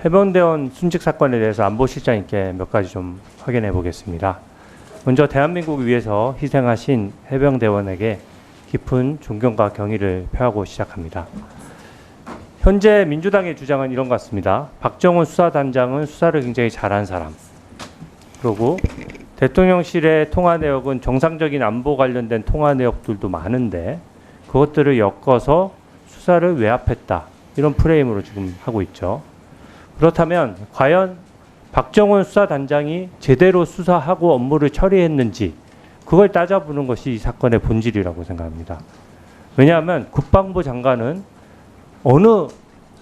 해병대원 순직 사건에 대해서 안보실장님께 몇 가지 좀 확인해 보겠습니다. 먼저 대한민국을 위해서 희생하신 해병대원에게 깊은 존경과 경의를 표하고 시작합니다. 현재 민주당의 주장은 이런 것 같습니다. 박정훈 수사단장은 수사를 굉장히 잘한 사람. 그리고 대통령실의 통화 내역은 정상적인 안보 관련된 통화 내역들도 많은데 그것들을 엮어서 수사를 외압했다. 이런 프레임으로 지금 하고 있죠. 그렇다면 과연 박정훈 수사단장이 제대로 수사하고 업무를 처리했는지 그걸 따져보는 것이 이 사건의 본질이라고 생각합니다. 왜냐하면 국방부 장관은 어느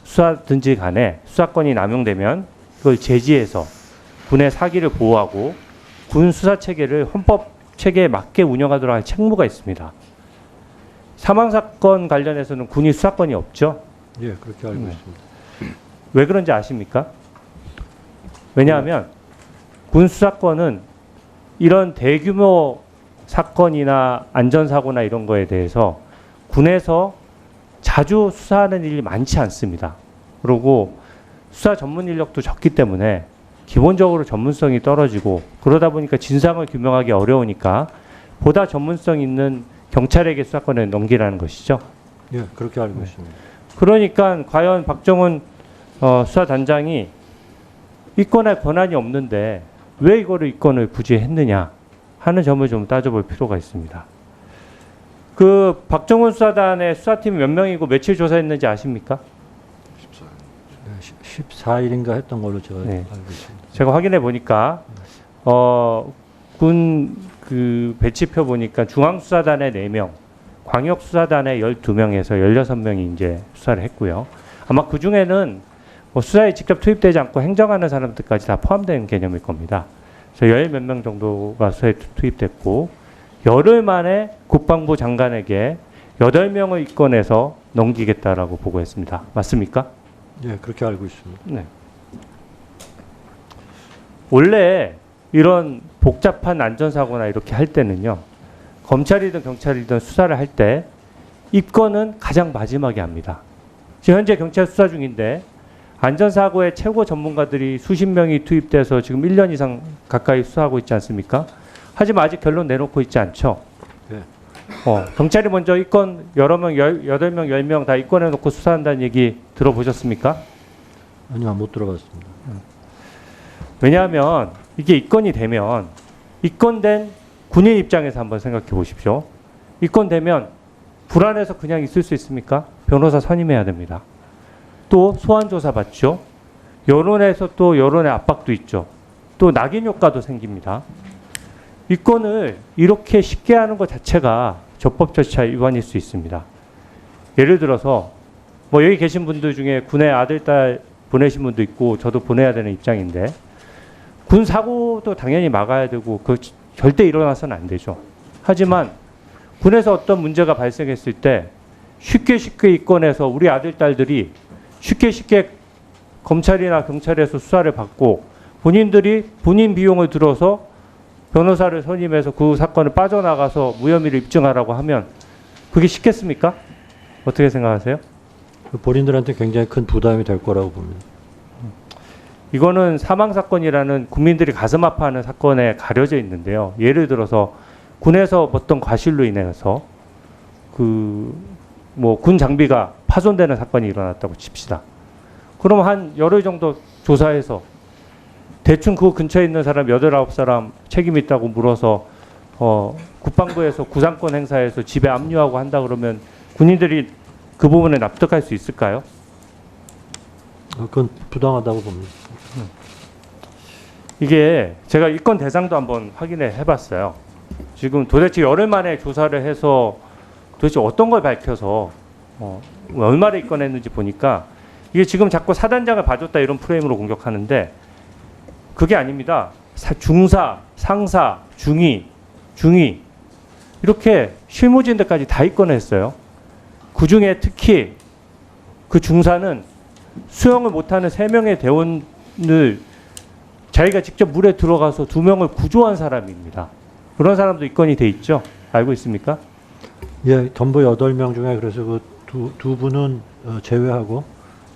수사든지 간에 수사권이 남용되면 그걸 제지해서 군의 사기를 보호하고 군 수사체계를 헌법 체계에 맞게 운영하도록 할 책무가 있습니다. 사망사건 관련해서는 군이 수사권이 없죠? 예, 그렇게 알고 있습니다. 왜 그런지 아십니까? 왜냐하면 군 수사권은 이런 대규모 사건이나 안전사고나 이런 거에 대해서 군에서 자주 수사하는 일이 많지 않습니다. 그리고 수사 전문 인력도 적기 때문에 기본적으로 전문성이 떨어지고 그러다 보니까 진상을 규명하기 어려우니까 보다 전문성 있는 경찰에게 수사권을 넘기라는 것이죠. 예, 그렇게 알고 있습니다. 그러니까 과연 박정훈 수사단장이 이권할 권한이 없는데 왜 이거를 이권을 굳이 했느냐 하는 점을 좀 따져볼 필요가 있습니다. 그 박정훈 수사단의 수사팀이 몇 명이고 며칠 조사했는지 아십니까? 14일인가 했던 걸로 제가 네. 알고 있습니다. 제가 확인해 보니까 군 그 배치표 보니까 중앙수사단에 4명, 광역수사단에 12명에서 16명이 이제 수사를 했고요. 아마 그 중에는 뭐 수사에 직접 투입되지 않고 행정하는 사람들까지 다 포함된 개념일 겁니다. 그래서 10 몇 명 정도가 수사에 투입됐고 열흘 만에 국방부 장관에게 8명을 입건해서 넘기겠다라고 보고했습니다. 맞습니까? 예, 그렇게 알고 있습니다. 네. 원래 이런 복잡한 안전사고나 이렇게 할 때는요. 검찰이든 경찰이든 수사를 할 때 입건은 가장 마지막에 합니다. 지금 현재 경찰 수사 중인데 안전사고의 최고 전문가들이 수십 명이 투입돼서 지금 1년 이상 가까이 수사하고 있지 않습니까? 하지만 아직 결론 내놓고 있지 않죠. 네. 경찰이 먼저 입건 여러 명, 8명, 10명 다 입건해놓고 수사한다는 얘기 들어보셨습니까? 아니요, 못 들어봤습니다. 왜냐하면 이게 입건이 되면 입건된 군인 입장에서 한번 생각해 보십시오. 입건되면 불안해서 그냥 있을 수 있습니까? 변호사 선임해야 됩니다. 또 소환조사 받죠. 여론에서 또 여론의 압박도 있죠. 또 낙인 효과도 생깁니다. 입건을 이렇게 쉽게 하는 것 자체가 적법 절차 위반일 수 있습니다. 예를 들어서 뭐 여기 계신 분들 중에 군에 아들, 딸 보내신 분도 있고 저도 보내야 되는 입장인데 군 사고도 당연히 막아야 되고 그 절대 일어나서는 안 되죠. 하지만 군에서 어떤 문제가 발생했을 때 쉽게 입건해서 우리 아들, 딸들이 쉽게 검찰이나 경찰에서 수사를 받고 본인들이 본인 비용을 들어서 변호사를 선임해서 그 사건을 빠져나가서 무혐의를 입증하라고 하면 그게 쉽겠습니까? 어떻게 생각하세요? 본인들한테 굉장히 큰 부담이 될 거라고 봅니다. 이거는 사망사건이라는 국민들이 가슴 아파하는 사건에 가려져 있는데요. 예를 들어서 군에서 어떤 과실로 인해서 군 장비가 파손되는 사건이 일어났다고 칩시다. 그럼 한 열흘 정도 조사해서 대충 그 근처에 있는 사람 8, 9사람 책임 있다고 물어서 국방부에서 구상권 행사해서 집에 압류하고 한다 그러면 군인들이 그 부분에 납득할 수 있을까요? 그건 부당하다고 봅니다. 이게 제가 입건 대상도 한번 확인해 봤어요. 지금 도대체 열흘 만에 조사를 해서 도대체 어떤 걸 밝혀서 얼마를 입건했는지 보니까 이게 지금 자꾸 사단장을 봐줬다 이런 프레임으로 공격하는데 그게 아닙니다. 중사, 상사, 중위 이렇게 실무진들까지 다 입건했어요. 그 중에 특히 그 중사는 수영을 못하는 3명의 대원을 자기가 직접 물에 들어가서 2명을 구조한 사람입니다. 그런 사람도 입건이 돼 있죠? 알고 있습니까? 예, 전부 8명 중에 그래서 그 두 분은 제외하고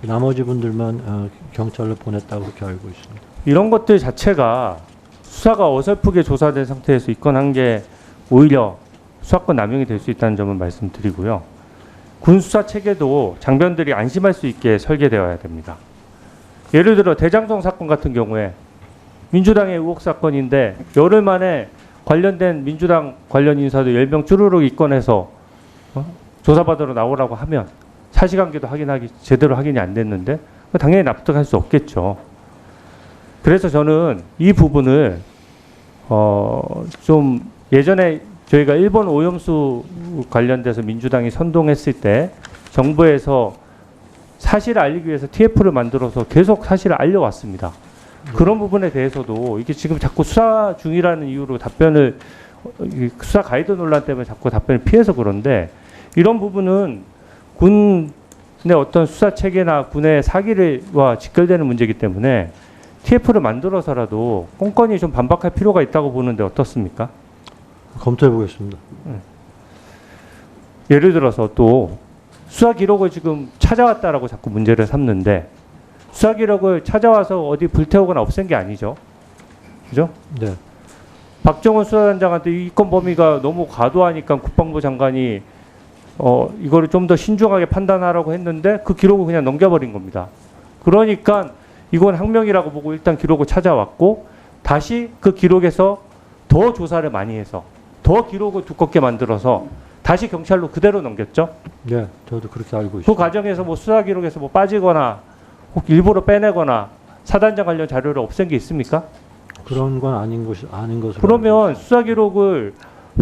나머지 분들만 경찰로 보냈다고 그렇게 알고 있습니다. 이런 것들 자체가 수사가 어설프게 조사된 상태에서 입건한 게 오히려 수사권 남용이 될 수 있다는 점을 말씀드리고요. 군 수사 체계도 장병들이 안심할 수 있게 설계되어야 됩니다. 예를 들어 대장동 사건 같은 경우에 민주당의 의혹 사건인데 열흘 만에 관련된 민주당 관련 인사도 10명 쭈루룩 입건해서 조사받으러 나오라고 하면 사실관계도 제대로 확인이 안 됐는데 당연히 납득할 수 없겠죠. 그래서 저는 이 부분을 좀 예전에 저희가 일본 오염수 관련돼서 민주당이 선동했을 때 정부에서 사실을 알리기 위해서 TF를 만들어서 계속 사실을 알려왔습니다. 그런 부분에 대해서도 이게 지금 자꾸 수사 중이라는 이유로 수사 가이드 논란 때문에 자꾸 답변을 피해서 그런데 이런 부분은 군의 어떤 수사 체계나 군의 사기와 직결되는 문제이기 때문에 TF를 만들어서라도 꼼꼼히 좀 반박할 필요가 있다고 보는데 어떻습니까? 검토해 보겠습니다. 예를 들어서 또 수사 기록을 지금 찾아왔다라고 자꾸 문제를 삼는데 수사 기록을 찾아와서 어디 불태우거나 없앤 게 아니죠. 그죠? 네. 박정원 수사단장한테 이 건 범위가 너무 과도하니까 국방부 장관이 이거를 좀 더 신중하게 판단하라고 했는데 그 기록을 그냥 넘겨버린 겁니다. 그러니까 이건 항명이라고 보고 일단 기록을 찾아왔고 다시 그 기록에서 더 조사를 많이 해서 더 기록을 두껍게 만들어서 다시 경찰로 그대로 넘겼죠. 네, 저도 그렇게 알고 있습니다. 그 과정에서 뭐 수사 기록에서 뭐 빠지거나 혹 일부러 빼내거나 사단장 관련 자료를 없앤 게 있습니까? 그런 건 아닌 것으로. 그러면 수사 기록을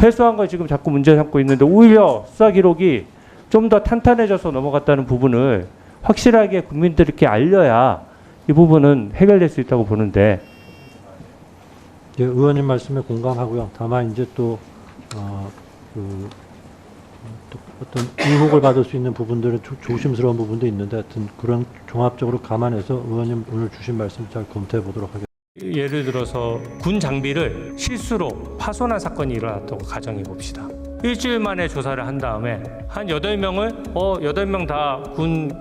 회수한 걸 지금 자꾸 문제 삼고 있는데 오히려 수사 기록이 좀 더 탄탄해져서 넘어갔다는 부분을 확실하게 국민들께 알려야 이 부분은 해결될 수 있다고 보는데. 예, 의원님 말씀에 공감하고요. 다만 이제 또 어떤 의혹을 받을 수 있는 부분들은 조심스러운 부분도 있는데 하여튼 그런 종합적으로 감안해서 의원님 오늘 주신 말씀 잘 검토해 보도록 하겠습니다. 예를 들어서 군 장비를 실수로 파손한 사건이 일어났다고 가정해 봅시다. 일주일 만에 조사를 한 다음에 한 8명을 8명 다 군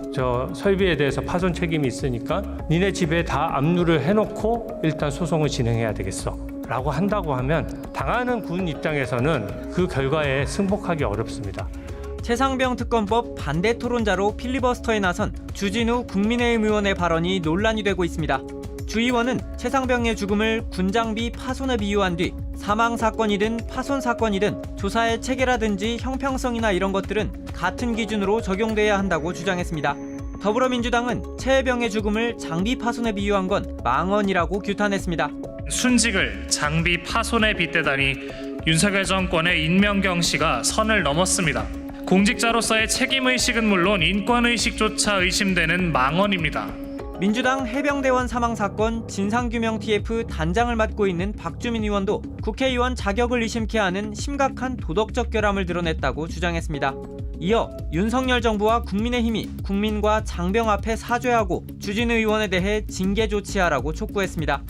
설비에 대해서 파손 책임이 있으니까 니네 집에 다 압류를 해놓고 일단 소송을 진행해야 되겠어 라고 한다고 하면 당하는 군 입장에서는 그 결과에 승복하기 어렵습니다. 최상병 특검법 반대 토론자로 필리버스터에 나선 주진우 국민의힘 의원의 발언이 논란이 되고 있습니다. 주 의원은 최상병의 죽음을 군장비 파손에 비유한 뒤 사망 사건이든 파손 사건이든 조사의 체계라든지 형평성이나 이런 것들은 같은 기준으로 적용돼야 한다고 주장했습니다. 더불어민주당은 최해병의 죽음을 장비 파손에 비유한 건 망언이라고 규탄했습니다. 순직을 장비 파손에 빗대다니 윤석열 정권의 인명경시가 선을 넘었습니다. 공직자로서의 책임의식은 물론 인권의식조차 의심되는 망언입니다. 민주당 해병대원 사망 사건 진상규명 TF 단장을 맡고 있는 박주민 의원도 국회의원 자격을 의심케 하는 심각한 도덕적 결함을 드러냈다고 주장했습니다. 이어 윤석열 정부와 국민의힘이 국민과 장병 앞에 사죄하고 주진우 의원에 대해 징계 조치하라고 촉구했습니다.